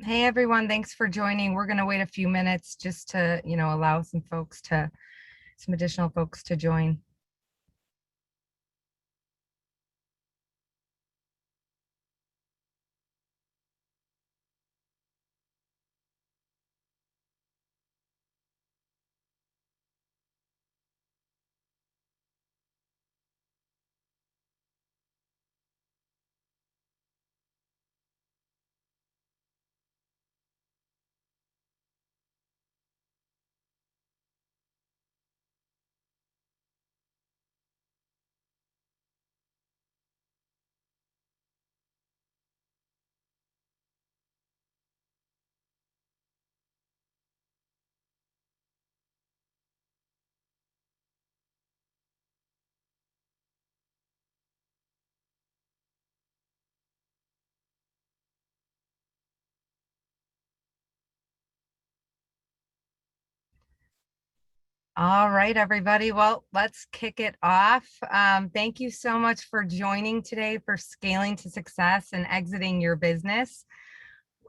Hey everyone, thanks for joining. We're going to wait a few minutes just to, allow some additional folks to join. All right, everybody. Well, let's kick it off. Thank you so much for joining today for Scaling to Success and Exiting Your Business.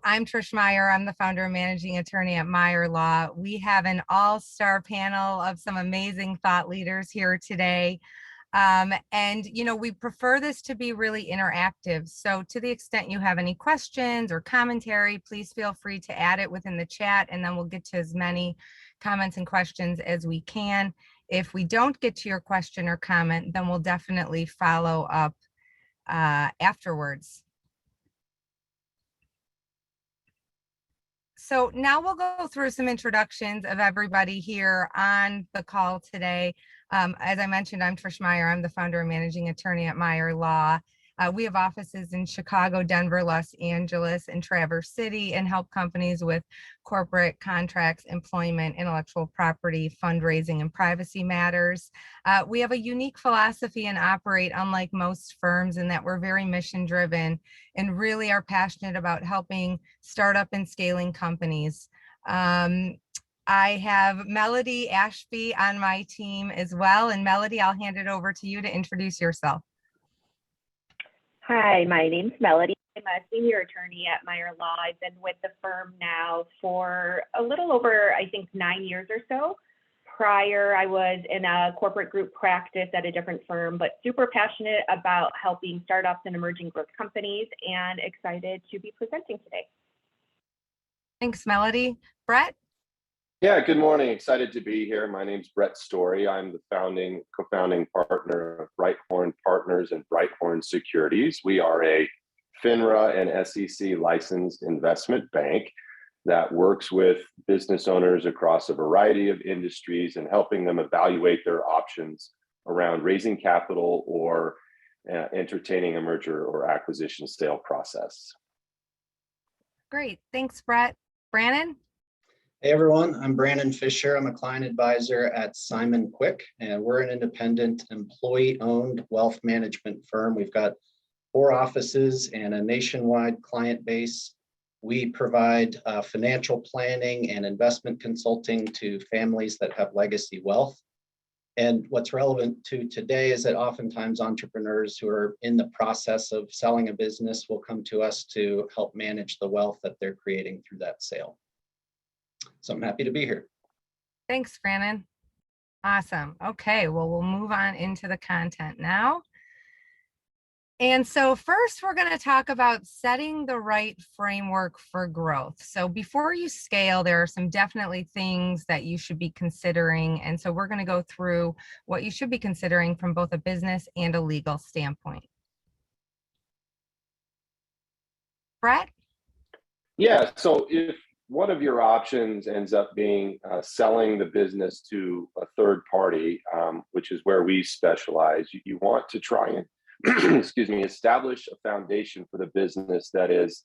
I'm Trish Meyer. I'm the founder and managing attorney at Meyer Law. We have an all-star panel of some amazing thought leaders here today. We prefer this to be really interactive. So to the extent you have any questions or commentary, please feel free to add it within the chat, and then we'll get to as many comments and questions as we can. If we don't get to your question or comment, then we'll definitely follow up afterwards. So now we'll go through some introductions of everybody here on the call today. As I mentioned, I'm Trish Meyer. I'm the founder and managing attorney at Meyer Law. We have offices in Chicago, Denver, Los Angeles, and Traverse City, and help companies with corporate contracts, employment, intellectual property, fundraising, and privacy matters. We have a unique philosophy and operate unlike most firms in that we're very mission driven and really are passionate about helping startup and scaling companies. I have Melody Ashby on my team as well. And Melody, I'll hand it over to you to introduce yourself. Hi, my name's Melody. I'm a senior attorney at Meyer Law. I've been with the firm now for a little over, I think, 9 years or so. Prior, I was in a corporate group practice at a different firm, but super passionate about helping startups and emerging growth companies, and excited to be presenting today. Thanks, Melody. Brett? Yeah, good morning. Excited to be here. My name's Brett Story. I'm the co-founding partner of Brighthorn Partners and Brighthorn Securities. We are a FINRA and SEC licensed investment bank that works with business owners across a variety of industries and helping them evaluate their options around raising capital or entertaining a merger or acquisition sale process. Great. Thanks, Brett. Brandon? Hey everyone, I'm Brandon Fisher. I'm a client advisor at Simon Quick, and we're an independent employee-owned wealth management firm. We've got 4 offices and a nationwide client base. We provide financial planning and investment consulting to families that have legacy wealth. And what's relevant to today is that oftentimes entrepreneurs who are in the process of selling a business will come to us to help manage the wealth that they're creating through that sale. So I'm happy to be here. Thanks, Brandon. Awesome. Okay, well, we'll move on into the content now. And so first, we're going to talk about setting the right framework for growth. So before you scale, there are some definitely things that you should be considering. And so we're going to go through what you should be considering from both a business and a legal standpoint. Brett? Yeah, so if one of your options ends up being selling the business to a third party, which is where we specialize, you want to try and establish a foundation for the business that is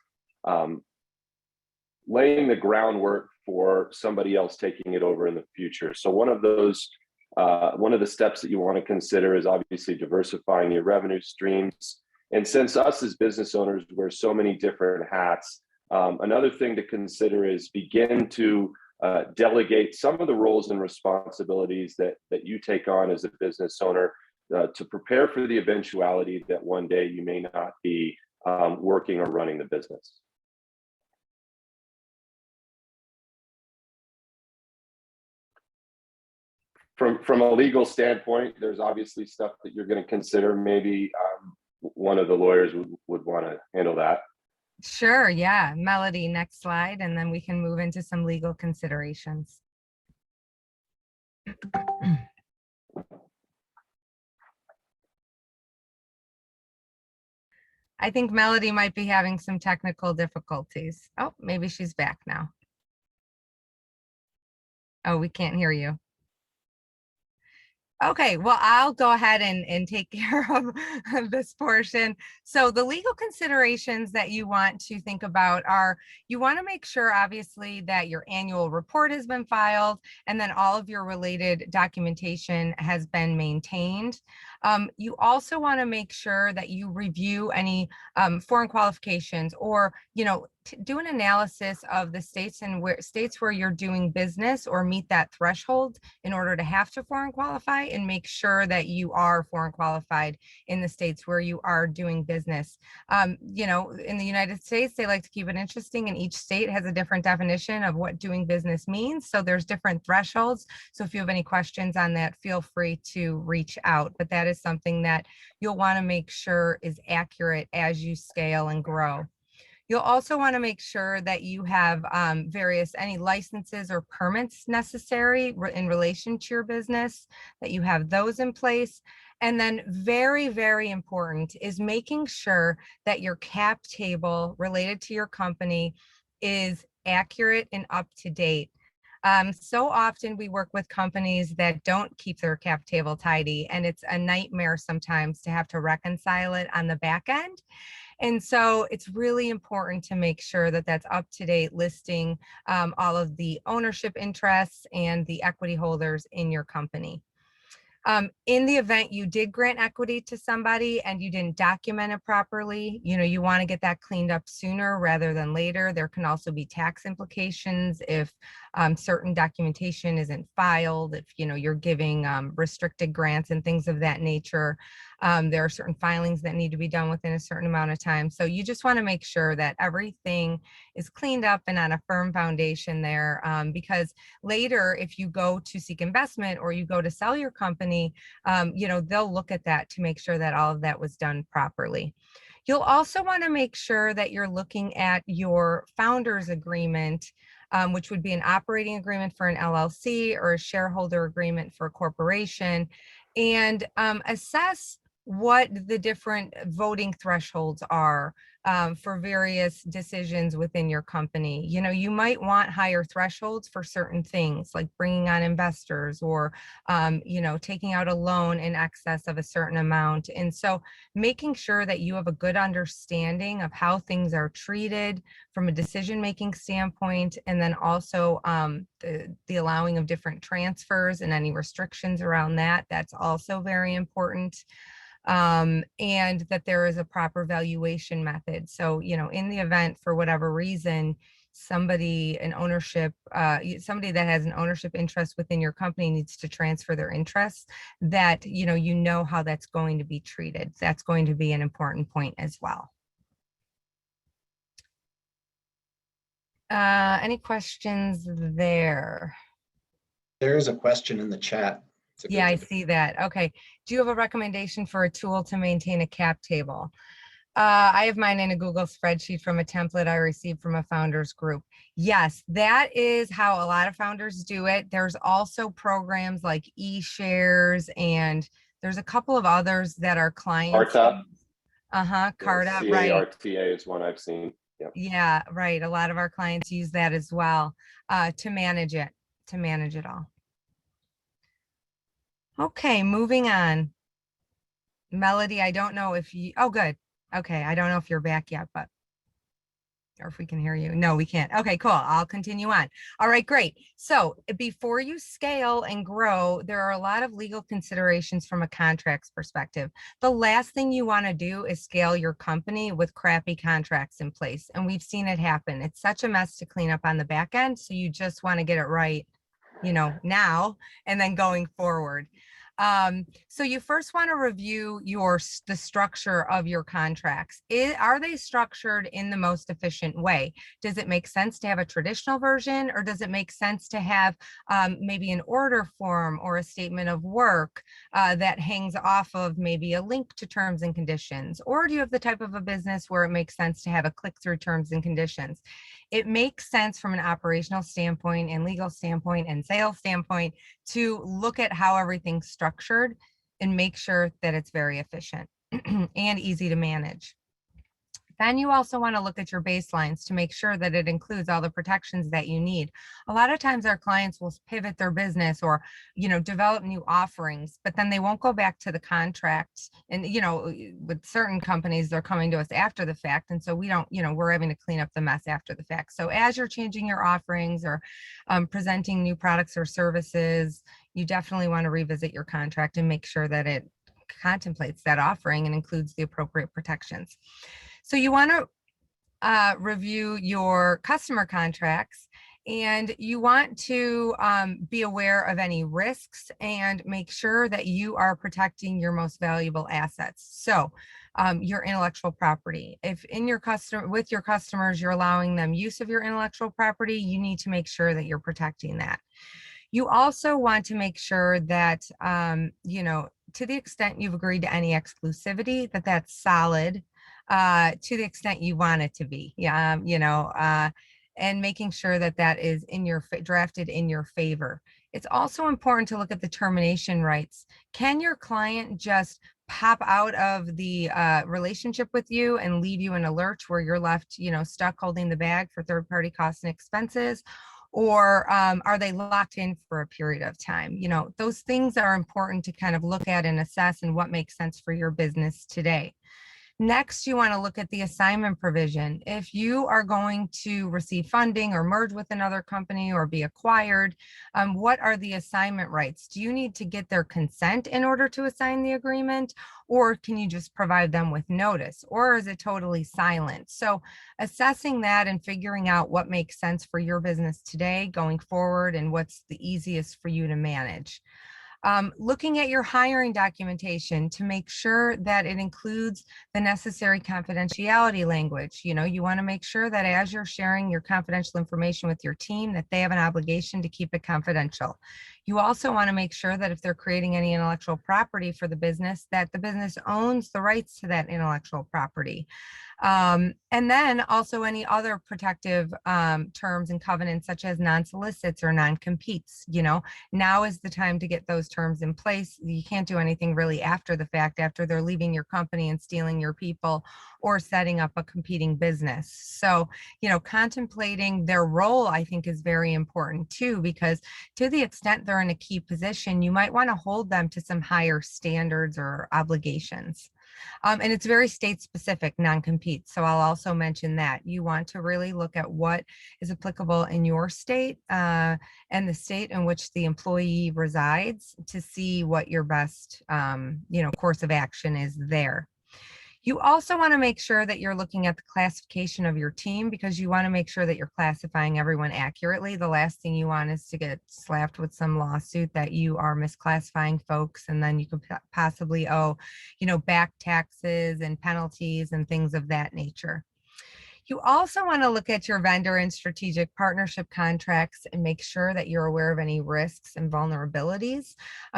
laying the groundwork for somebody else taking it over in the future. So one of the steps that you want to consider is obviously diversifying your revenue streams. And since us as business owners wear so many different hats, another thing to consider is begin to delegate some of the roles and responsibilities that you take on as a business owner to prepare for the eventuality that one day you may not be working or running the business. from a legal standpoint, there's obviously stuff that you're going to consider. Maybe one of the lawyers would want to handle that. Sure, yeah. Melody, next slide, and then we can move into some legal considerations. I think Melody might be having some technical difficulties. Oh, maybe she's back now. Oh, we can't hear you. Okay, well, I'll go ahead and take care of this portion. So the legal considerations that you want to think about are, you want to make sure, obviously, that your annual report has been filed and then all of your related documentation has been maintained. You also want to make sure that you review any foreign qualifications, or, do an analysis of the states where you're doing business or meet that threshold in order to have to foreign qualify, and make sure that you are foreign qualified in the states where you are doing business. In the United States, they like to keep it interesting, and each state has a different definition of what doing business means. So there's different thresholds. So if you have any questions on that, feel free to reach out. But that is something that you'll want to make sure is accurate as you scale and grow. You'll also want to make sure that you have any licenses or permits necessary in relation to your business, that you have those in place. And then very, very important is making sure that your cap table related to your company is accurate and up to date. So often we work with companies that don't keep their cap table tidy, and it's a nightmare sometimes to have to reconcile it on the back end. And so it's really important to make sure that that's up to date, listing all of the ownership interests and the equity holders in your company. In the event you did grant equity to somebody and you didn't document it properly, you want to get that cleaned up sooner rather than later. There can also be tax implications if certain documentation isn't filed, if you're giving restricted grants and things of that nature. There are certain filings that need to be done within a certain amount of time. So you just want to make sure that everything is cleaned up and on a firm foundation there, because later, if you go to seek investment or you go to sell your company, they'll look at that to make sure that all of that was done properly. You'll also want to make sure that you're looking at your founders agreement, which would be an operating agreement for an LLC or a shareholder agreement for a corporation, and assess what the different voting thresholds are for various decisions within your company. You might want higher thresholds for certain things, like bringing on investors or, taking out a loan in excess of a certain amount. And so making sure that you have a good understanding of how things are treated from a decision-making standpoint, and then also the allowing of different transfers and any restrictions around that, that's also very important. And that there is a proper valuation method. So, in the event, for whatever reason, somebody that has an ownership interest within your company needs to transfer their interests, that, how that's going to be treated. That's going to be an important point as well. Any questions there? There is a question in the chat. Yeah, I see that. Okay. Do you have a recommendation for a tool to maintain a cap table? I have mine in a Google spreadsheet from a template I received from a founders group. Yes, that is how a lot of founders do it. There's also programs like eShares, and there's a couple of others that are clients. Carta. Carta, right. CARTA is one I've seen. Yep. Yeah, right. A lot of our clients use that as well to manage it all. Okay, moving on. Melody, I don't know if you, oh, good. Okay, I don't know if you're back yet, or if we can hear you. No, we can't. Okay, cool. I'll continue on. All right, great. So before you scale and grow, there are a lot of legal considerations from a contracts perspective. The last thing you want to do is scale your company with crappy contracts in place. And we've seen it happen. It's such a mess to clean up on the back end. So you just want to get it right, now, and then going forward. So you first want to review the structure of your contracts. Are they structured in the most efficient way? Does it make sense to have a traditional version, or does it make sense to have maybe an order form or a statement of work that hangs off of maybe a link to terms and conditions? Or do you have the type of a business where it makes sense to have a click-through terms and conditions? It makes sense from an operational standpoint and legal standpoint and sales standpoint to look at how everything's structured and make sure that it's very efficient and easy to manage. Then you also want to look at your baselines to make sure that it includes all the protections that you need. A lot of times our clients will pivot their business or, develop new offerings, but then they won't go back to the contract. And, with certain companies, they're coming to us after the fact. And so we don't, we're having to clean up the mess after the fact. So as you're changing your offerings or presenting new products or services, you definitely want to revisit your contract and make sure that it contemplates that offering and includes the appropriate protections. So you want to review your customer contracts, and you want to be aware of any risks and make sure that you are protecting your most valuable assets. So your intellectual property. If with your customers, you're allowing them use of your intellectual property, you need to make sure that you're protecting that. You also want to make sure that, to the extent you've agreed to any exclusivity, that's solid to the extent you want it to be. And making sure that is drafted in your favor. It's also important to look at the termination rights. Can your client just pop out of the relationship with you and leave you in a lurch where you're left, stuck holding the bag for third-party costs and expenses? Or are they locked in for a period of time? Those things are important to kind of look at and assess and what makes sense for your business today. Next, you want to look at the assignment provision. If you are going to receive funding or merge with another company or be acquired, what are the assignment rights? Do you need to get their consent in order to assign the agreement? Or can you just provide them with notice? Or is it totally silent? So assessing that and figuring out what makes sense for your business today going forward and what's the easiest for you to manage. Looking at your hiring documentation to make sure that it includes the necessary confidentiality language. You want to make sure that as you're sharing your confidential information with your team, that they have an obligation to keep it confidential. You also want to make sure that if they're creating any intellectual property for the business, that the business owns the rights to that intellectual property. And then also any other protective terms and covenants such as non-solicits or non-competes. Now is the time to get those terms in place. You can't do anything really after the fact, after they're leaving your company and stealing your people or setting up a competing business. So, contemplating their role, I think, is very important too, because to the extent they're in a key position, you might want to hold them to some higher standards or obligations. And it's very state specific, non-compete. So I'll also mention that you want to really look at what is applicable in your state and the state in which the employee resides to see what your best, course of action is there. You also want to make sure that you're looking at the classification of your team, because you want to make sure that you're classifying everyone accurately. The last thing you want is to get slapped with some lawsuit that you are misclassifying folks, and then you could possibly owe, back taxes and penalties and things of that nature. You also want to look at your vendor and strategic partnership contracts and make sure that you're aware of any risks and vulnerabilities.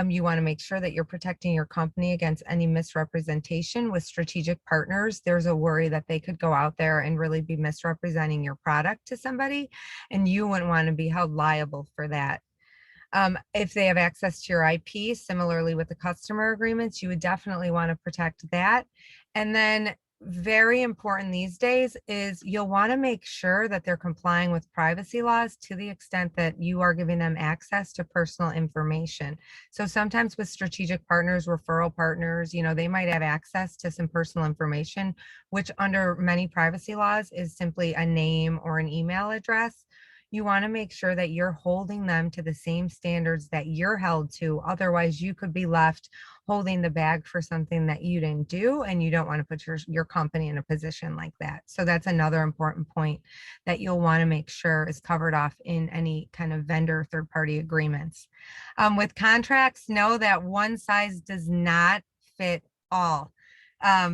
You want to make sure that you're protecting your company against any misrepresentation with strategic partners. There's a worry that they could go out there and really be misrepresenting your product to somebody, and you wouldn't want to be held liable for that. If they have access to your IP, similarly with the customer agreements, you would definitely want to protect that. And then very important these days is you'll want to make sure that they're complying with privacy laws to the extent that you are giving them access to personal information. So sometimes with strategic partners, referral partners, they might have access to some personal information, which under many privacy laws is simply a name or an email address. you want to make sure that you're holding them to the same standards that you're held to. Otherwise, you could be left holding the bag for something that you didn't do, and you don't want to put your company in a position like that. So that's another important point that you'll want to make sure is covered off in any kind of vendor third-party agreements. With contracts, know that one size does not fit all.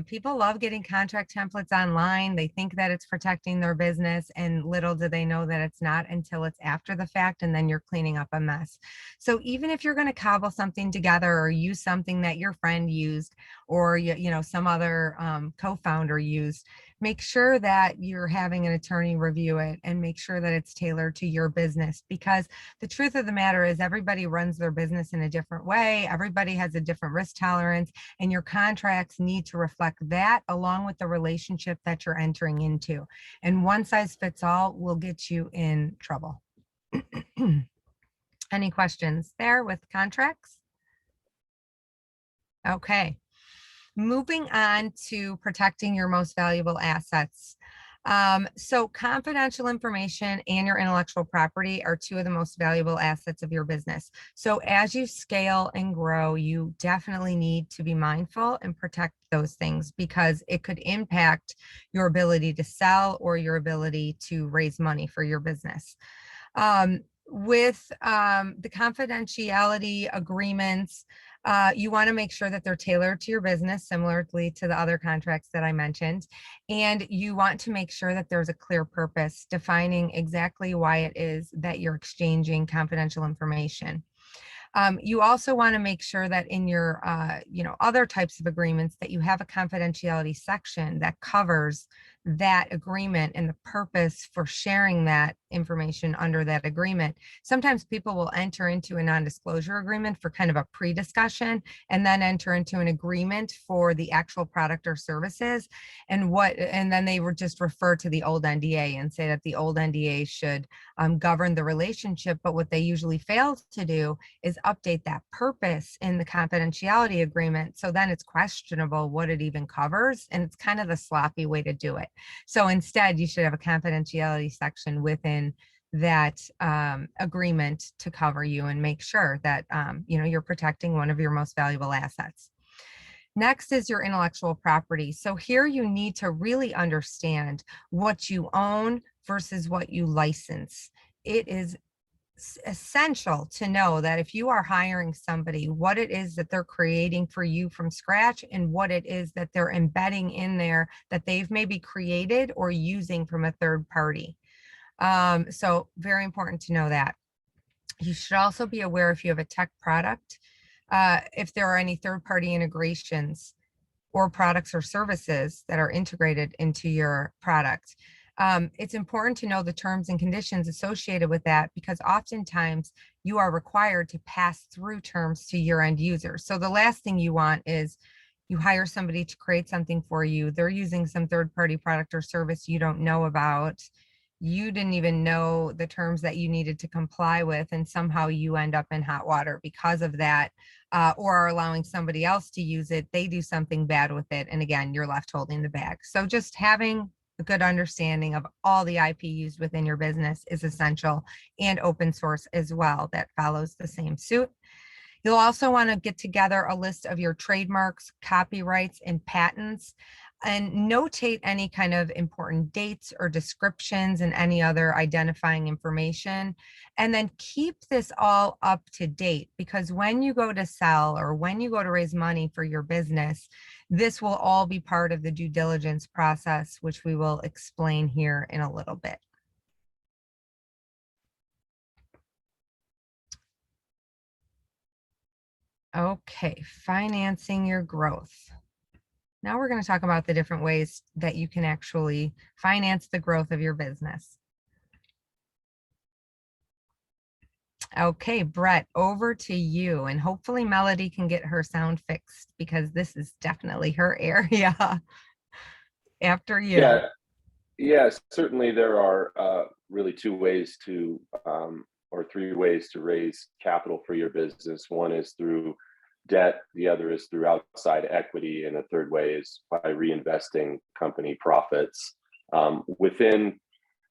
People love getting contract templates online. They think that it's protecting their business, and little do they know that it's not until it's after the fact, and then you're cleaning up a mess. So even if you're going to cobble something together or use something that your friend used, or some other co-founder used, make sure that you're having an attorney review it and make sure that it's tailored to your business, because the truth of the matter is everybody runs their business in a different way. Everybody has a different risk tolerance, and your contracts need to reflect that along with the relationship that you're entering into. And one size fits all will get you in trouble. Any questions there with contracts? Okay. Moving on to protecting your most valuable assets. So confidential information and your intellectual property are two of the most valuable assets of your business. So as you scale and grow, you definitely need to be mindful and protect those things, because it could impact your ability to sell or your ability to raise money for your business. With the confidentiality agreements, you want to make sure that they're tailored to your business, similarly to the other contracts that I mentioned. And you want to make sure that there's a clear purpose defining exactly why it is that you're exchanging confidential information. You also want to make sure that in your other types of agreements that you have a confidentiality section that covers that agreement and the purpose for sharing that information under that agreement. Sometimes people will enter into a non-disclosure agreement for kind of a pre-discussion, and then enter into an agreement for the actual product or services, and then they would just refer to the old NDA and say that the old NDA should govern the relationship. But what they usually fail to do is update that purpose in the confidentiality agreement. So then it's questionable what it even covers, and it's kind of the sloppy way to do it. So instead, you should have a confidentiality section within that agreement to cover you and make sure that you're protecting one of your most valuable assets. Next is your intellectual property. So here you need to really understand what you own versus what you license. It is essential to know that if you are hiring somebody, what it is that they're creating for you from scratch, and what it is that they're embedding in there that they've maybe created or using from a third party. So very important to know that. You should also be aware if you have a tech product, if there are any third-party integrations or products or services that are integrated into your product. It's important to know the terms and conditions associated with that, because oftentimes you are required to pass through terms to your end user. So the last thing you want is you hire somebody to create something for you. They're using some third-party product or service you don't know about. You didn't even know the terms that you needed to comply with, and somehow you end up in hot water because of that, or are allowing somebody else to use it. They do something bad with it, and again, you're left holding the bag. So just having a good understanding of all the IP used within your business is essential, and open source as well that follows the same suit. You'll also want to get together a list of your trademarks, copyrights, and patents, and notate any kind of important dates or descriptions and any other identifying information. And then keep this all up to date, because when you go to sell or when you go to raise money for your business, this will all be part of the due diligence process, which we will explain here in a little bit. Okay, financing your growth. Now we're going to talk about the different ways that you can actually finance the growth of your business. Okay, Brett, over to you, and hopefully Melody can get her sound fixed, because this is definitely her area. After you. Yeah, certainly there are really two ways to, or three ways to raise capital for your business. One is through debt, the other is through outside equity, and the third way is by reinvesting company profits. Within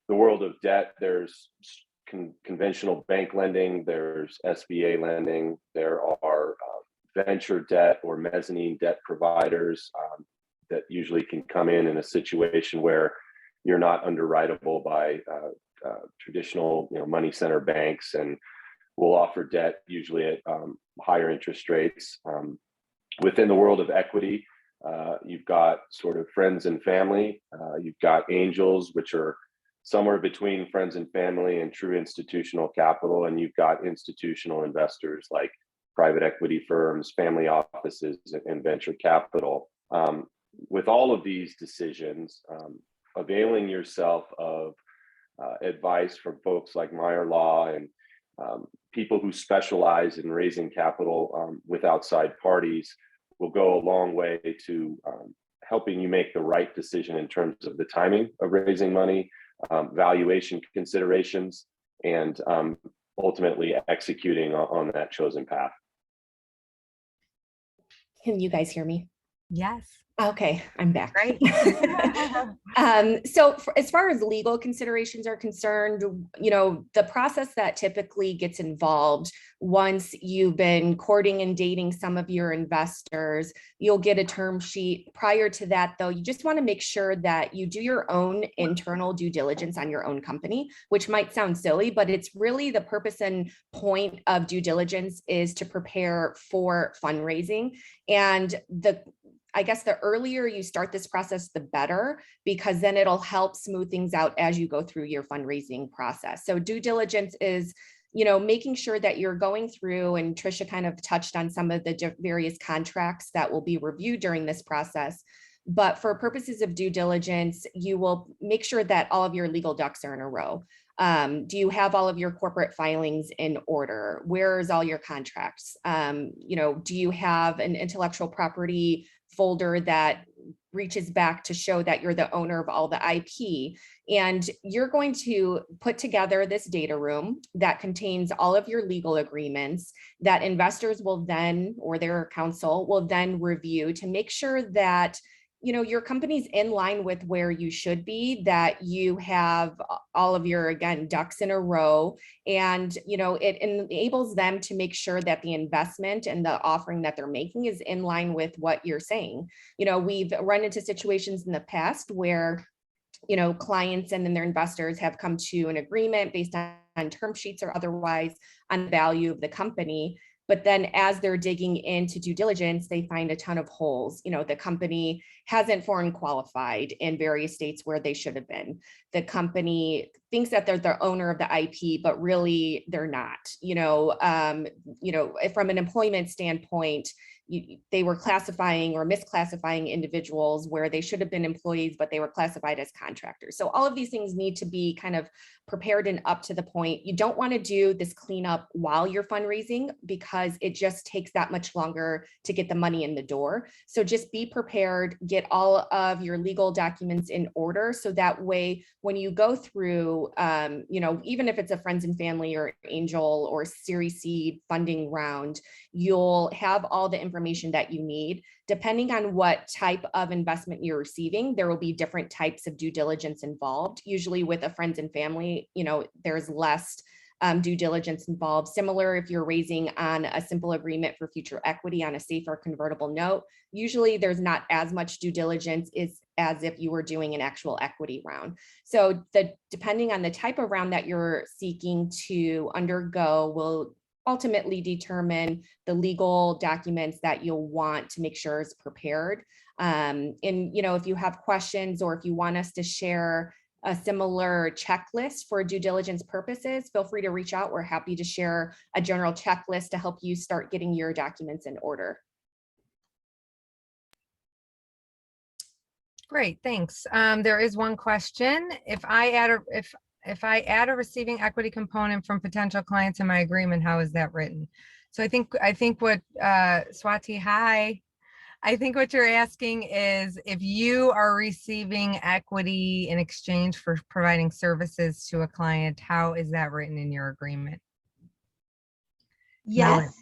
the world of debt, there's conventional bank lending, there's SBA lending, there are venture debt or mezzanine debt providers that usually can come in a situation where you're not underwritable by traditional money center banks, and will offer debt usually at higher interest rates. Within the world of equity, you've got sort of friends and family, you've got angels, which are somewhere between friends and family and true institutional capital, and you've got institutional investors like private equity firms, family offices, and venture capital. With all of these decisions, availing yourself of advice from folks like Meyer Law and people who specialize in raising capital with outside parties will go a long way to helping you make the right decision in terms of the timing of raising money, valuation considerations, and ultimately executing on that chosen path. Can you guys hear me? Yes. Okay, I'm back. Great. So as far as legal considerations are concerned, the process that typically gets involved once you've been courting and dating some of your investors, you'll get a term sheet. Prior to that, though, you just want to make sure that you do your own internal due diligence on your own company, which might sound silly, but it's really the purpose and point of due diligence is to prepare for fundraising. And I guess the earlier you start this process, the better, because then it'll help smooth things out as you go through your fundraising process. So due diligence is, making sure that you're going through, and Trisha kind of touched on some of the various contracts that will be reviewed during this process. But for purposes of due diligence, you will make sure that all of your legal ducks are in a row. Do you have all of your corporate filings in order? Where's all your contracts? Do you have an intellectual property folder that reaches back to show that you're the owner of all the IP? And you're going to put together this data room that contains all of your legal agreements that investors will then, or their counsel will then review to make sure that your company's in line with where you should be, that you have all of your, again, ducks in a row. And, it enables them to make sure that the investment and the offering that they're making is in line with what you're saying. We've run into situations in the past where, clients and then their investors have come to an agreement based on term sheets or otherwise on the value of the company. But then as they're digging into due diligence, they find a ton of holes. The company hasn't foreign qualified in various states where they should have been. The company thinks that they're the owner of the IP, but really they're not. From an employment standpoint, they were classifying or misclassifying individuals where they should have been employees, but they were classified as contractors. So all of these things need to be kind of prepared and up to the point. You don't want to do this cleanup while you're fundraising because it just takes that much longer to get the money in the door. So just be prepared, get all of your legal documents in order. So that way, when you go through, even if it's a friends and family or angel or Series C funding round, you'll have all the information that you need. Depending on what type of investment you're receiving, there will be different types of due diligence involved. Usually with a friends and family, there's less due diligence involved. Similar if you're raising on a simple agreement for future equity on a safer convertible note, usually there's not as much due diligence as if you were doing an actual equity round. So depending on the type of round that you're seeking to undergo will ultimately determine the legal documents that you'll want to make sure is prepared. And if you have questions or if you want us to share a similar checklist for due diligence purposes, feel free to reach out. We're happy to share a general checklist to help you start getting your documents in order. Great, thanks. There is one question. If I add a receiving equity component from potential clients in my agreement, how is that written? So I think what Swati, hi. I think what you're asking is if you are receiving equity in exchange for providing services to a client, how is that written in your agreement? Yes.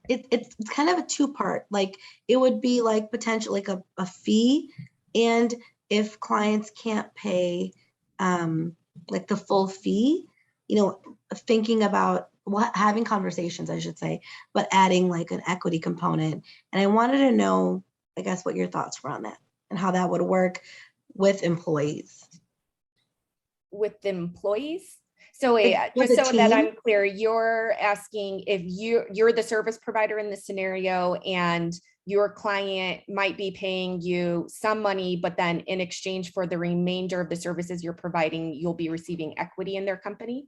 It's kind of a two-part. Like it would be like potential, like a fee, and if clients can't pay like the full fee, you know, thinking about having conversations, I should say, but adding like an equity component. And I wanted to know, I guess, what your thoughts were on that and how that would work with employees. With the employees? So Like, with just a so that team? I'm clear, you're asking if you're the service provider in this scenario and your client might be paying you some money, but then in exchange for the remainder of the services you're providing, you'll be receiving equity in their company?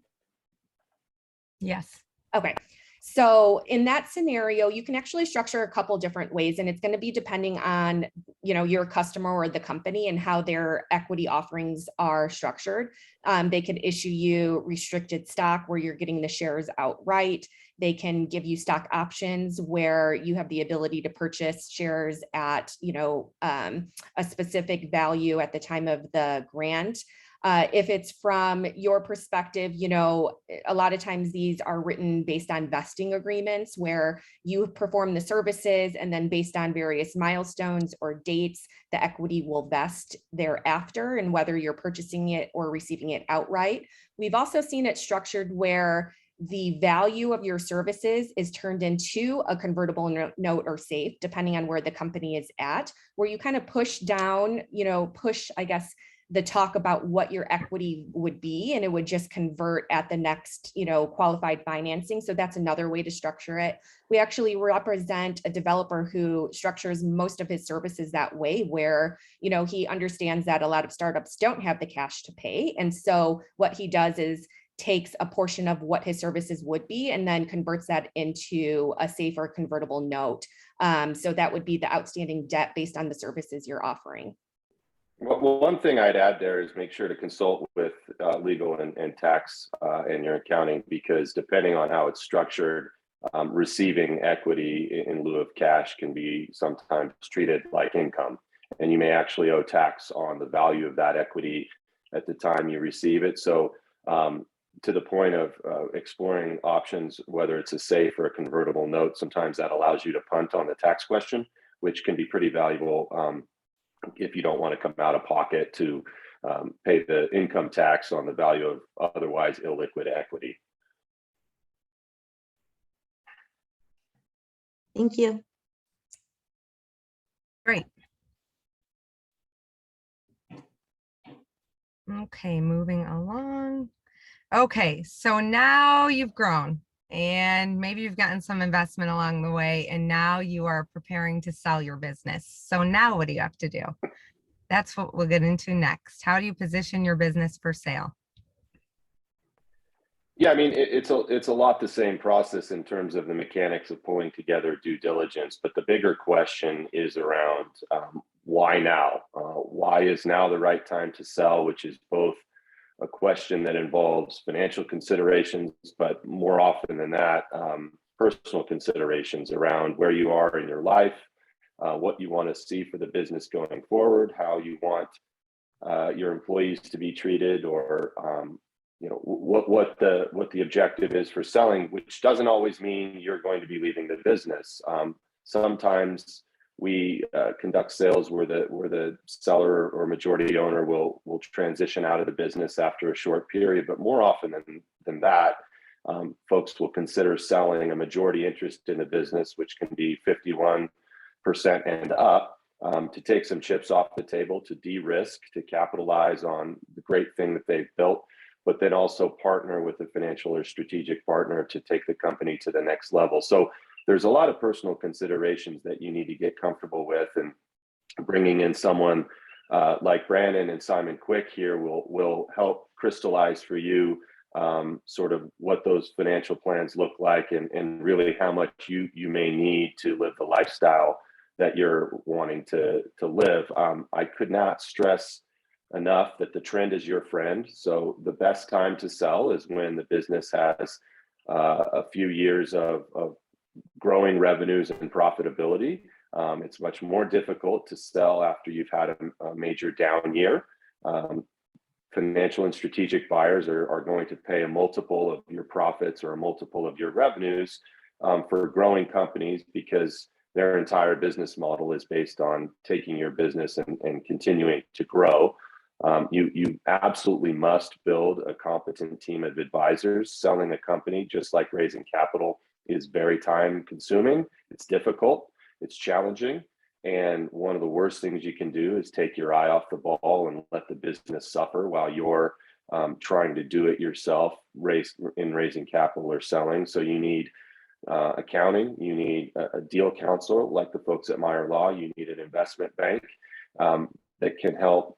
Yes. Okay. So in that scenario, you can actually structure a couple different ways, and it's going to be depending on, your customer or the company and how their equity offerings are structured. They could issue you restricted stock where you're getting the shares outright. They can give you stock options where you have the ability to purchase shares at, a specific value at the time of the grant. If it's from your perspective, a lot of times these are written based on vesting agreements where you perform the services and then based on various milestones or dates, the equity will vest thereafter, and whether you're purchasing it or receiving it outright. We've also seen it structured where the value of your services is turned into a convertible note or safe, depending on where the company is at, where you kind of push down, I guess, the talk about what your equity would be, and it would just convert at the next, qualified financing. So that's another way to structure it. We actually represent a developer who structures most of his services that way, where, he understands that a lot of startups don't have the cash to pay. And so what he does is takes a portion of what his services would be and then converts that into a safer convertible note. So that would be the outstanding debt based on the services you're offering. Well, one thing I'd add there is make sure to consult with legal and tax and your accounting, because depending on how it's structured, receiving equity in lieu of cash can be sometimes treated like income. And you may actually owe tax on the value of that equity at the time you receive it. So to the point of exploring options, whether it's a safe or a convertible note, sometimes that allows you to punt on the tax question, which can be pretty valuable if you don't want to come out of pocket to pay the income tax on the value of otherwise illiquid equity. Thank you. Great. Okay, moving along. Okay, so now you've grown and maybe you've gotten some investment along the way, and now you are preparing to sell your business. So now what do you have to do? That's what we'll get into next. How do you position your business for sale? Yeah, I mean, it's a lot the same process in terms of the mechanics of pulling together due diligence, but the bigger question is around why now? Why is now the right time to sell, which is both a question that involves financial considerations, but more often than that, personal considerations around where you are in your life, what you want to see for the business going forward, how you want your employees to be treated, or what the objective is for selling, which doesn't always mean you're going to be leaving the business. Sometimes we conduct sales where the seller or majority owner will transition out of the business after a short period, but more often than that, folks will consider selling a majority interest in the business, which can be 51% and up, to take some chips off the table, to de-risk, to capitalize on the great thing that they've built, but then also partner with a financial or strategic partner to take the company to the next level. So there's a lot of personal considerations that you need to get comfortable with, and bringing in someone like Brandon and Simon Quick here will help crystallize for you sort of what those financial plans look like, and really how much you may need to live the lifestyle that you're wanting to live. I could not stress enough that the trend is your friend. So the best time to sell is when the business has a few years of growing revenues and profitability. It's much more difficult to sell after you've had a major down year. Financial and strategic buyers are going to pay a multiple of your profits or a multiple of your revenues for growing companies, because their entire business model is based on taking your business and continuing to grow. You absolutely must build a competent team of advisors. Selling a company, just like raising capital, is very time consuming. It's difficult, it's challenging. And one of the worst things you can do is take your eye off the ball and let the business suffer while you're trying to do it yourself, raising capital or selling. So you need accounting, you need a deal counsel like the folks at Meyer Law, you need an investment bank that can help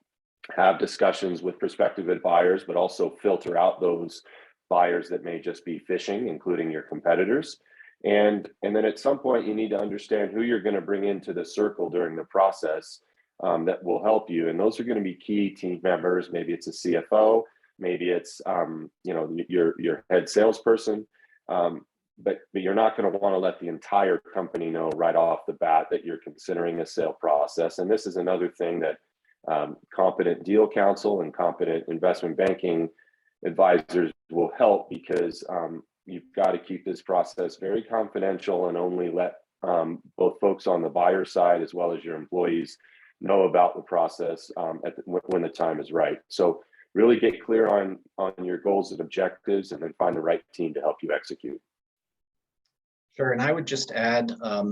have discussions with prospective buyers, but also filter out those buyers that may just be fishing, including your competitors. And then at some point, you need to understand who you're going to bring into the circle during the process that will help you. And those are going to be key team members. Maybe it's a CFO, maybe it's your head salesperson. But you're not going to want to let the entire company know right off the bat that you're considering a sale process. And this is another thing that competent deal counsel and competent investment banking advisors will help, because you've got to keep this process very confidential and only let both folks on the buyer side as well as your employees know about the process when the time is right. So really get clear on your goals and objectives, and then find the right team to help you execute. Sure, and I would just add, I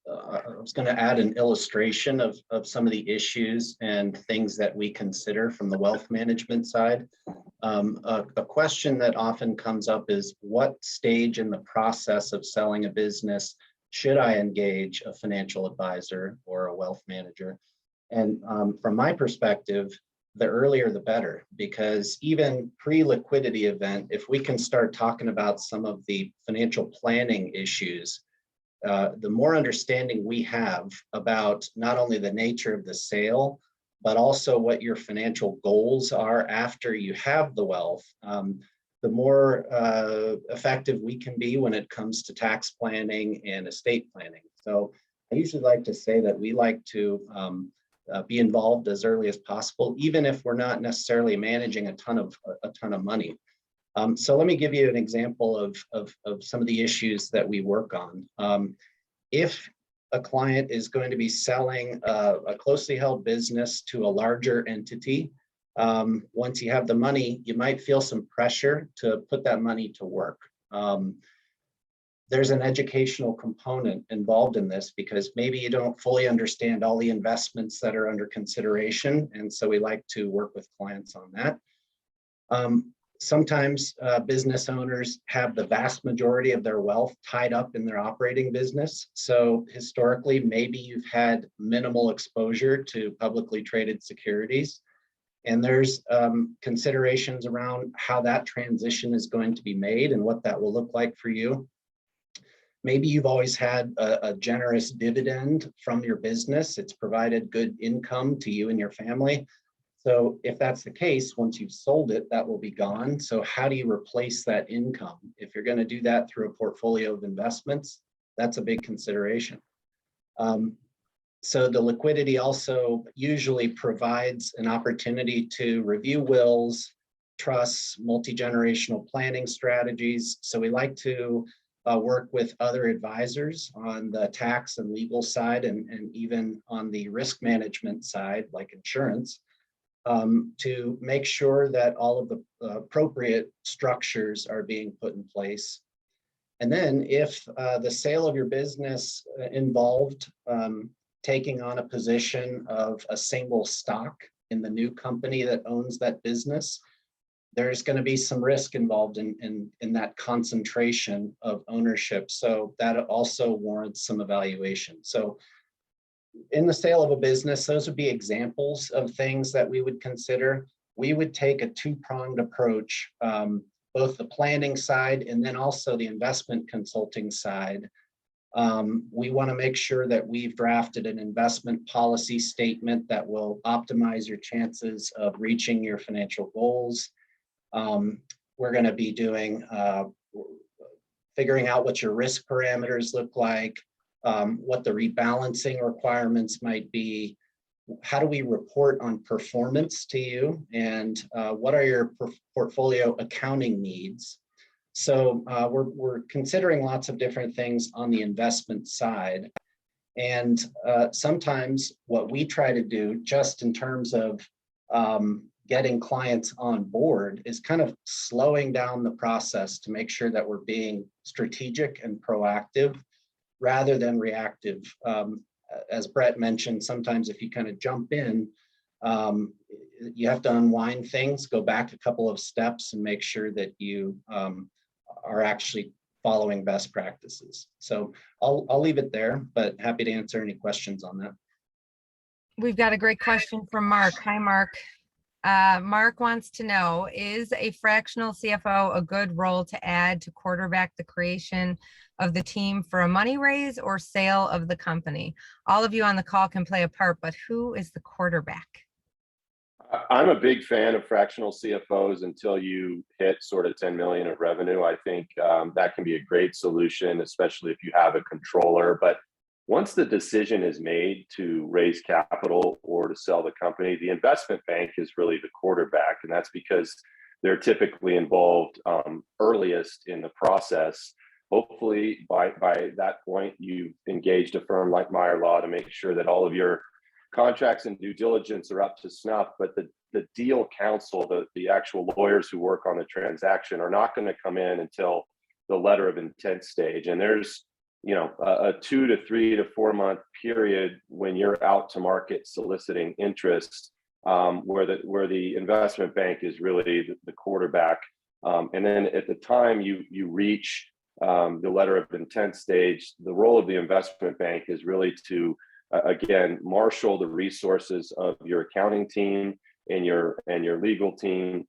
was going to add an illustration of some of the issues and things that we consider from the wealth management side. A question that often comes up is, what stage in the process of selling a business should I engage a financial advisor or a wealth manager? And from my perspective, the earlier the better, because even pre-liquidity event, if we can start talking about some of the financial planning issues, the more understanding we have about not only the nature of the sale, but also what your financial goals are after you have the wealth, the more effective we can be when it comes to tax planning and estate planning. So I usually like to say that we like to be involved as early as possible, even if we're not necessarily managing a ton of money. So let me give you an example of some of the issues that we work on. If a client is going to be selling a closely held business to a larger entity, once you have the money, you might feel some pressure to put that money to work. There's an educational component involved in this, because maybe you don't fully understand all the investments that are under consideration. And so we like to work with clients on that. Sometimes business owners have the vast majority of their wealth tied up in their operating business. So historically, maybe you've had minimal exposure to publicly traded securities. And there's considerations around how that transition is going to be made and what that will look like for you. Maybe you've always had a generous dividend from your business. It's provided good income to you and your family. So if that's the case, once you've sold it, that will be gone. So how do you replace that income? If you're going to do that through a portfolio of investments, that's a big consideration. So the liquidity also usually provides an opportunity to review wills, trusts, multi-generational planning strategies. So we like to work with other advisors on the tax and legal side, and even on the risk management side, like insurance, to make sure that all of the appropriate structures are being put in place. And then if the sale of your business involved taking on a position of a single stock in the new company that owns that business, there's going to be some risk involved in that concentration of ownership. So that also warrants some evaluation. So in the sale of a business, those would be examples of things that we would consider. We would take a two-pronged approach, both the planning side and then also the investment consulting side. We want to make sure that we've drafted an investment policy statement that will optimize your chances of reaching your financial goals. We're going to be doing, figuring out what your risk parameters look like, what the rebalancing requirements might be, how do we report on performance to you, and what are your portfolio accounting needs. So we're considering lots of different things on the investment side. And sometimes what we try to do, just in terms of getting clients on board is kind of slowing down the process to make sure that we're being strategic and proactive rather than reactive. As Brett mentioned, sometimes if you kind of jump in, you have to unwind things, go back a couple of steps and make sure that you are actually following best practices. So I'll leave it there, but happy to answer any questions on that. We've got a great question from Mark. Hi, Mark. Mark wants to know, is a fractional CFO a good role to add to quarterback the creation of the team for a money raise or sale of the company? All of you on the call can play a part, but who is the quarterback? I'm a big fan of fractional CFOs until you hit sort of 10 million of revenue. I think that can be a great solution, especially if you have a controller. But once the decision is made to raise capital or to sell the company, the investment bank is really the quarterback. And that's because they're typically involved earliest in the process. Hopefully by that point, you've engaged a firm like Meyer Law to make sure that all of your contracts and due diligence are up to snuff, but the deal counsel, the actual lawyers who work on the transaction are not going to come in until the letter of intent stage. And there's, you know, a 2 to 3 to 4 month period when you're out to market soliciting interest, where the investment bank is really the quarterback. And then at the time you reach the letter of intent stage, the role of the investment bank is really to again, marshal the resources of your accounting team and your legal team,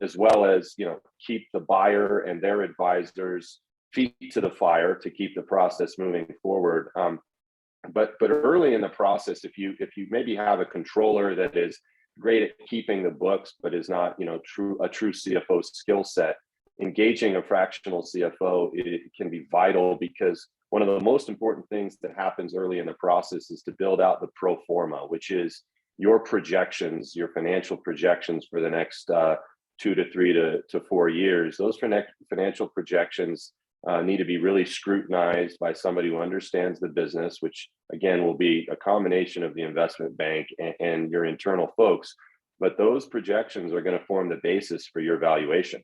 as well as, you know, keep the buyer and their advisors feet to the fire to keep the process moving forward. But early in the process, if you maybe have a controller that is great at keeping the books, but is not, you know, a true CFO skill set, engaging a fractional CFO, it can be vital, because one of the most important things that happens early in the process is to build out the pro forma, which is your projections, your financial projections for the next 2 to 3 to 4 years. Those financial projections need to be really scrutinized by somebody who understands the business, which again will be a combination of the investment bank and your internal folks. But those projections are going to form the basis for your valuation.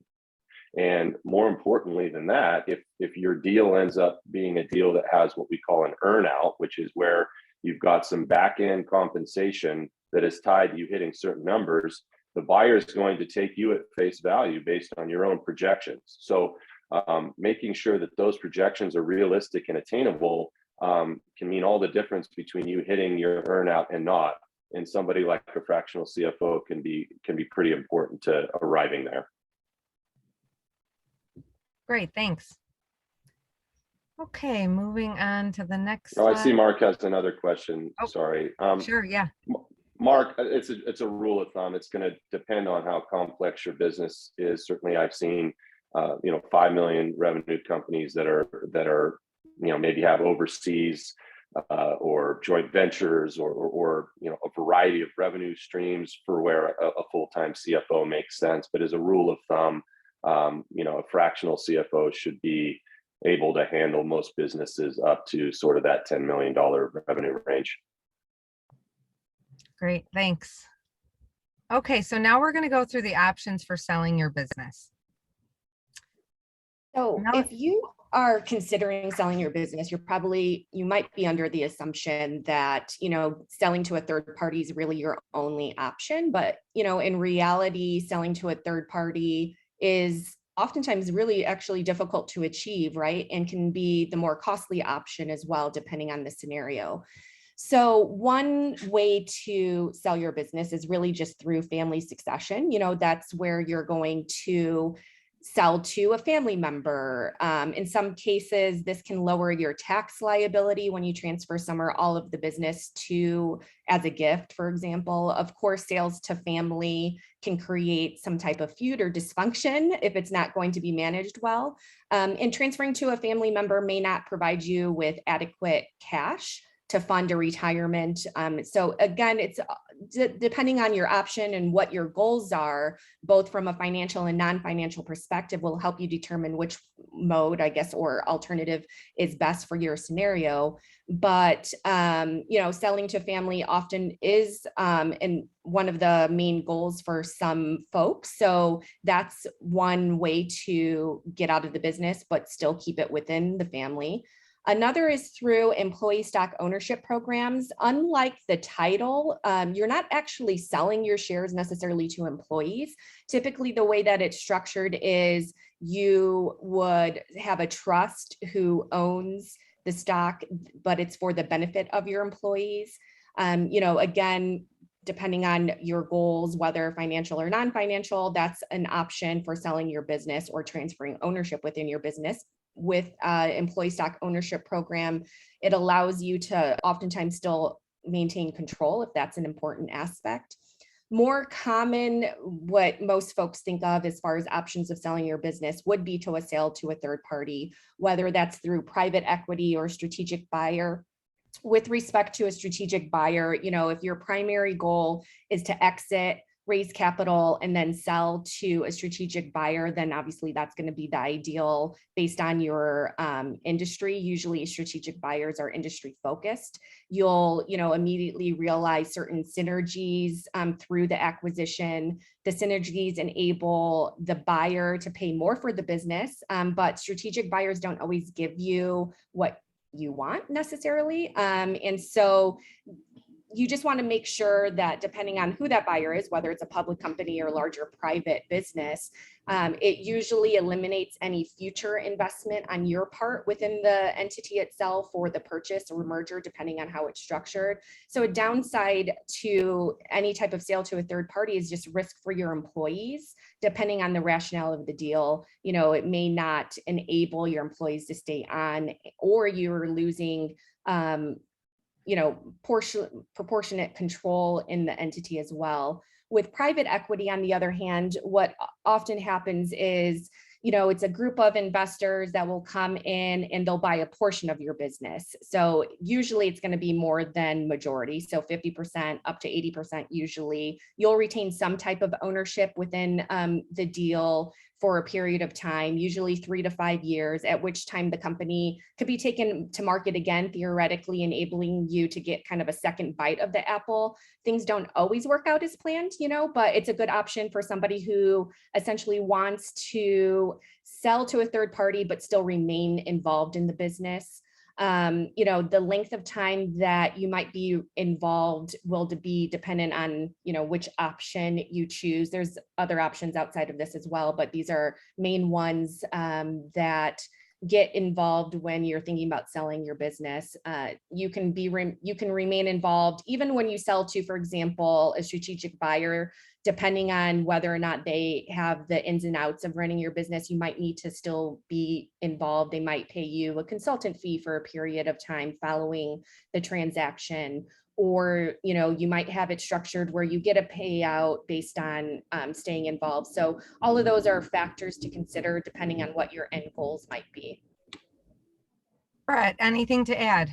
And more importantly than that, if your deal ends up being a deal that has what we call an earnout, which is where you've got some back-end compensation that is tied to you hitting certain numbers, the buyer is going to take you at face value based on your own projections. So making sure that those projections are realistic and attainable can mean all the difference between you hitting your earnout and not. And somebody like a fractional CFO can be pretty important to arriving there. Great, thanks. Okay, moving on to the next Oh, I slide. see Mark has another question. Oh, sorry. Sure, yeah. Mark, it's a rule of thumb. It's going to depend on how complex your business is. Certainly, I've seen 5 million revenue companies that are maybe have overseas or joint ventures or a variety of revenue streams for where a full-time CFO makes sense. But as a rule of thumb, a fractional CFO should be able to handle most businesses up to sort of that $10 million revenue range. Great, thanks. Okay, so now we're going to go through the options for selling your business. So Now- if you are considering selling your business, you might be under the assumption that, selling to a third party is really your only option. But, in reality, selling to a third party is oftentimes really actually difficult to achieve, right? And can be the more costly option as well, depending on the scenario. So one way to sell your business is really just through family succession. That's where you're going to sell to a family member. In some cases, this can lower your tax liability when you transfer some or all of the business as a gift, for example. Of course, sales to family can create some type of feud or dysfunction if it's not going to be managed well. And transferring to a family member may not provide you with adequate cash to fund a retirement. So again, it's depending on your option and what your goals are, both from a financial and non-financial perspective, will help you determine which mode, I guess, or alternative is best for your scenario. But selling to family often is in one of the main goals for some folks. So that's one way to get out of the business, but still keep it within the family. Another is through employee stock ownership programs. Unlike the title, you're not actually selling your shares necessarily to employees. Typically, the way that it's structured is you would have a trust who owns the stock, but it's for the benefit of your employees. Again, depending on your goals, whether financial or non-financial, that's an option for selling your business or transferring ownership within your business. With employee stock ownership program, it allows you to oftentimes still maintain control if that's an important aspect. More common, what most folks think of as far as options of selling your business would be to a sale to a third party, whether that's through private equity or strategic buyer. With respect to a strategic buyer, if your primary goal is to exit, raise capital, and then sell to a strategic buyer, then obviously that's going to be the ideal based on your industry. Usually strategic buyers are industry focused. You'll, immediately realize certain synergies through the acquisition. The synergies enable the buyer to pay more for the business, but strategic buyers don't always give you what you want necessarily. And so you just want to make sure that depending on who that buyer is, whether it's a public company or larger private business, it usually eliminates any future investment on your part within the entity itself or the purchase or merger, depending on how it's structured. So a downside to any type of sale to a third party is just risk for your employees. Depending on the rationale of the deal, it may not enable your employees to stay on, or you're losing proportionate control in the entity as well. With private equity, on the other hand, what often happens is, it's a group of investors that will come in and they'll buy a portion of your business. So usually it's going to be more than majority. So 50% up to 80% usually. You'll retain some type of ownership within the deal for a period of time, usually 3 to 5 years, at which time the company could be taken to market again, theoretically enabling you to get kind of a second bite of the apple. Things don't always work out as planned, but it's a good option for somebody who essentially wants to sell to a third party, but still remain involved in the business. The length of time that you might be involved will be dependent on, which option you choose. There's other options outside of this as well, but these are main ones that get involved when you're thinking about selling your business. You can remain involved even when you sell to, for example, a strategic buyer. Depending on whether or not they have the ins and outs of running your business, you might need to still be involved. They might pay you a consultant fee for a period of time following the transaction, or you might have it structured where you get a payout based on staying involved. So all of those are factors to consider depending on what your end goals might be. Brett, anything to add?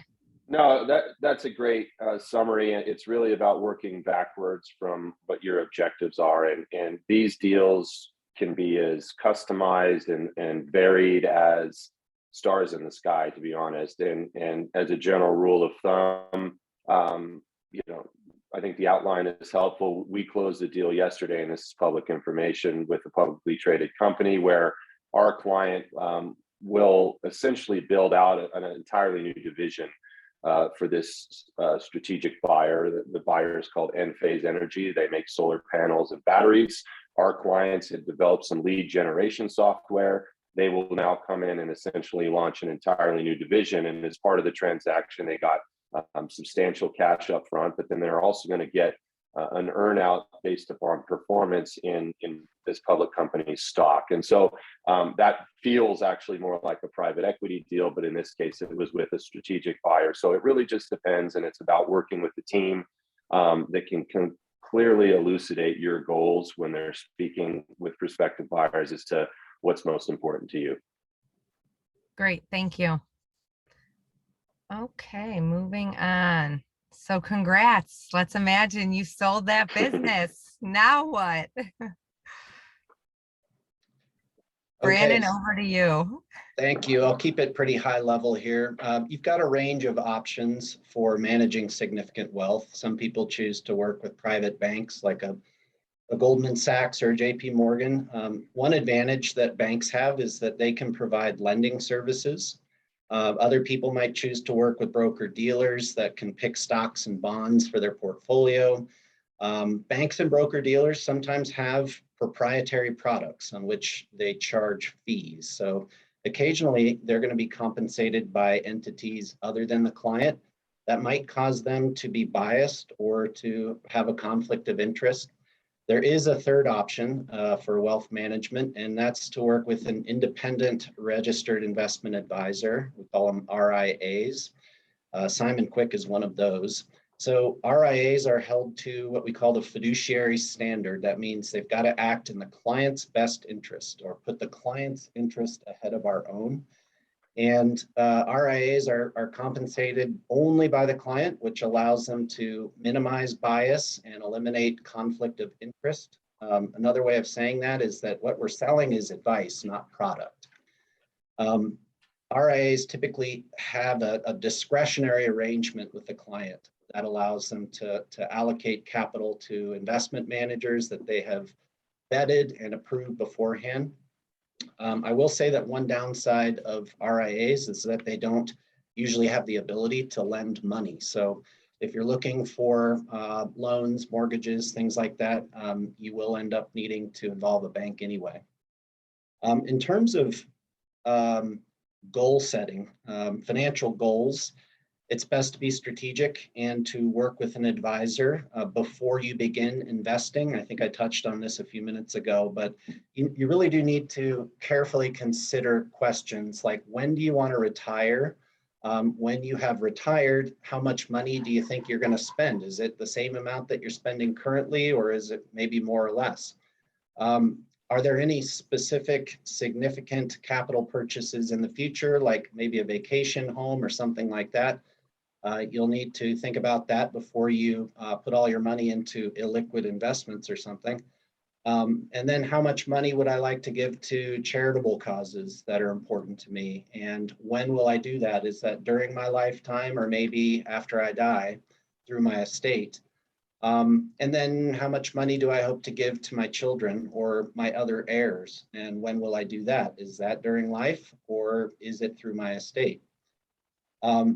No, that's a great summary. And it's really about working backwards from what your objectives are. And these deals can be as customized and varied as stars in the sky, to be honest. And as a general rule of thumb, I think the outline is helpful. We closed the deal yesterday, and this is public information, with a publicly traded company where our client will essentially build out an entirely new division for this strategic buyer. The buyer is called Enphase Energy. They make solar panels and batteries. Our clients had developed some lead generation software. They will now come in and essentially launch an entirely new division. And as part of the transaction, they got substantial cash up front, but then they're also going to get an earnout based upon performance in this public company's stock. And so that feels actually more like a private equity deal, but in this case, it was with a strategic buyer. So it really just depends, and it's about working with the team that can clearly elucidate your goals when they're speaking with prospective buyers as to what's most important to you. Great, thank you. Okay, moving on. So congrats. Let's imagine you sold that business. Now what? Okay, Brandon, over to you. thank you. I'll keep it pretty high level here. You've got a range of options for managing significant wealth. Some people choose to work with private banks like a Goldman Sachs or JP Morgan. One advantage that banks have is that they can provide lending services. Other people might choose to work with broker dealers that can pick stocks and bonds for their portfolio. Banks and broker dealers sometimes have proprietary products on which they charge fees. So occasionally they're going to be compensated by entities other than the client that might cause them to be biased or to have a conflict of interest. There is a third option for wealth management, and that's to work with an independent registered investment advisor. We call them RIAs. Simon Quick is one of those. So RIAs are held to what we call the fiduciary standard. That means they've got to act in the client's best interest or put the client's interest ahead of our own. And RIAs are compensated only by the client, which allows them to minimize bias and eliminate conflict of interest. Another way of saying that is that what we're selling is advice, not product. RIAs typically have a discretionary arrangement with the client that allows them to allocate capital to investment managers that they have vetted and approved beforehand. I will say that one downside of RIAs is that they don't usually have the ability to lend money. So if you're looking for loans, mortgages, things like that, you will end up needing to involve a bank anyway. In terms of goal setting, financial goals, it's best to be strategic and to work with an advisor before you begin investing. I think I touched on this a few minutes ago, but you really do need to carefully consider questions like, when do you want to retire? When you have retired, how much money do you think you're going to spend? Is it the same amount that you're spending currently, or is it maybe more or less? Are there any specific significant capital purchases in the future, like maybe a vacation home or something like that? You'll need to think about that before you put all your money into illiquid investments or something. And then how much money would I like to give to charitable causes that are important to me? And when will I do that? Is that during my lifetime or maybe after I die through my estate? And then how much money do I hope to give to my children or my other heirs? And when will I do that? Is that during life or is it through my estate?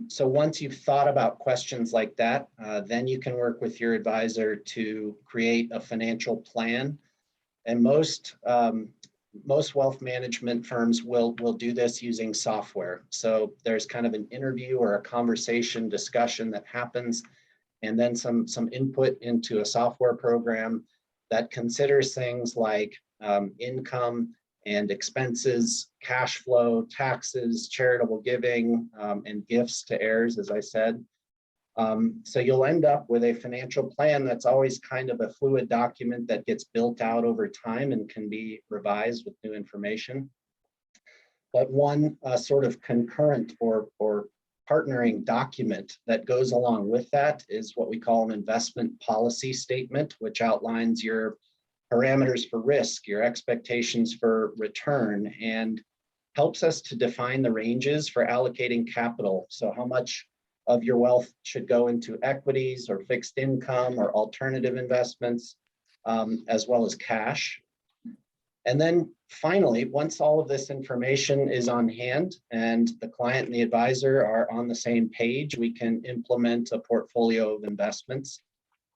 So once you've thought about questions like that, then you can work with your advisor to create a financial plan. And most wealth management firms will do this using software. So there's kind of an interview or a conversation discussion that happens, and then some input into a software program that considers things like income and expenses, cash flow, taxes, charitable giving, and gifts to heirs, as I said. So you'll end up with a financial plan that's always kind of a fluid document that gets built out over time and can be revised with new information. But one sort of concurrent or partnering document that goes along with that is what we call an investment policy statement, which outlines your parameters for risk, your expectations for return, and helps us to define the ranges for allocating capital. So how much of your wealth should go into equities or fixed income or alternative investments, as well as cash. And then finally, once all of this information is on hand and the client and the advisor are on the same page, we can implement a portfolio of investments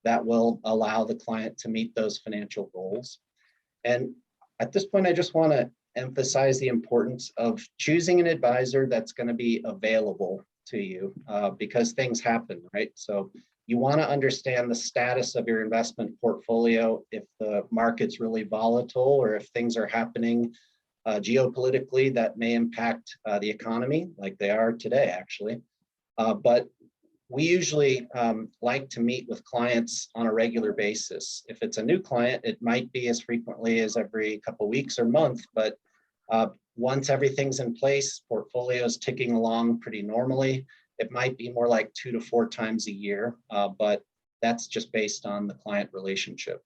that will allow the client to meet those financial goals. And at this point, I just want to emphasize the importance of choosing an advisor that's going to be available to you because things happen, right? So you want to understand the status of your investment portfolio if the market's really volatile or if things are happening geopolitically that may impact the economy, like they are today, actually. But we usually like to meet with clients on a regular basis. If it's a new client, it might be as frequently as every couple of weeks or month, but once everything's in place, portfolio's ticking along pretty normally, It might be more like 2 to 4 times a year, but that's just based on the client relationship.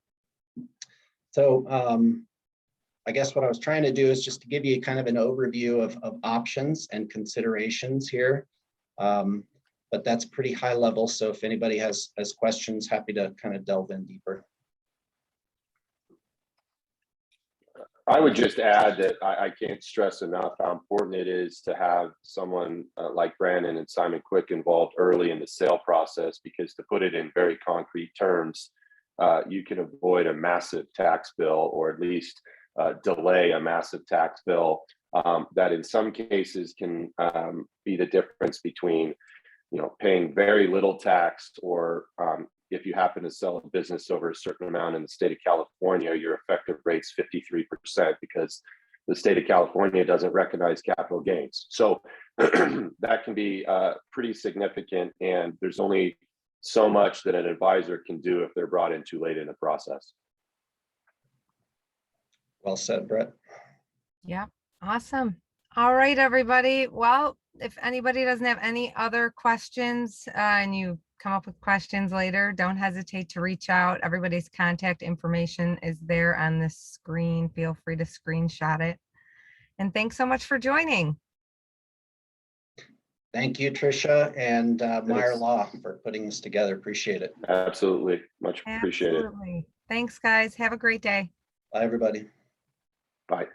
So I guess what I was trying to do is just to give you kind of an overview of options and considerations here. But that's pretty high level. So if anybody has questions, happy to kind of delve in deeper. I would just add that I can't stress enough how important it is to have someone like Brandon and Simon Quick involved early in the sale process, because to put it in very concrete terms, you can avoid a massive tax bill, or at least delay a massive tax bill that in some cases can be the difference between, paying very little tax, or if you happen to sell a business over a certain amount in the state of California, your effective rate's 53% because the state of California doesn't recognize capital gains. So that can be pretty significant, and there's only so much that an advisor can do if they're brought in too late in the process. Well said, Brett. Yeah, awesome. All right, everybody. Well, if anybody doesn't have any other questions and you come up with questions later, don't hesitate to reach out. Everybody's contact information is there on the screen. Feel free to screenshot it. And thanks so much for joining. Thank you, Tricia and Meyer Yes. Law for putting this together. Appreciate it. Absolutely. Much appreciated. Absolutely. Thanks, guys. Have a great day. Bye, everybody. Bye.